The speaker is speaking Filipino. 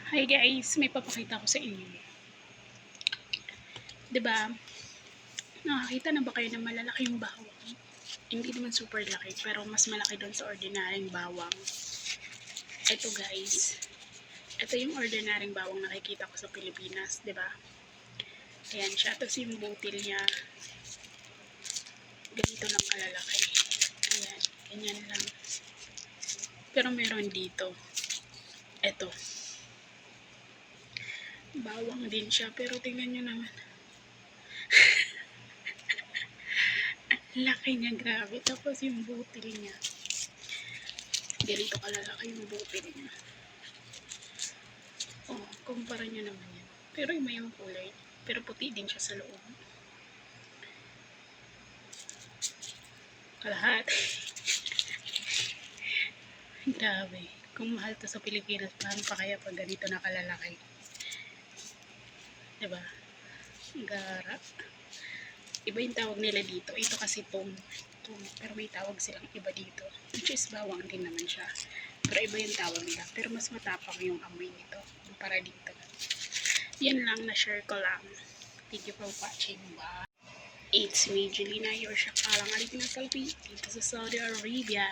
Hi guys, may papakita ko sa inyo. 'Di ba? Nakakita na ba kayo ng malalaking bawang? Hindi naman super laki, pero mas malaki doon sa ordinaryong bawang. Ito guys. Ito yung ordinaryong bawang nakikita ko sa Pilipinas, 'di ba? Ayan siya, tapos yung butil niya ganito lang kalalaki. Ayan, ganyan lang. Pero meron dito. Ito. Bawang din siya, pero tingnan nyo naman. Laki niya, grabe. Tapos yung butil niya. Ganito kalalaki yung butil niya. Oh, kumpara nyo naman yan. Pero iba yung kulay. Pero puti din siya sa loob. Kalahat. Grabe. Kung mahal to sa Pilipinas, paano pa kaya pag ganito na kalalaki? Diba? Gara. Iba yung tawag nila dito. Ito kasi tong. Pero may tawag silang iba dito. Which is bawang din naman siya. Pero iba yung tawag nila. Pero mas matapang yung amoy nito. Para dito. Yan lang, na-share ko lang. Thank you for watching. Bye. It's me, Jelina, your Shakalang Alipina Salpi, dito sa Saudi Arabia.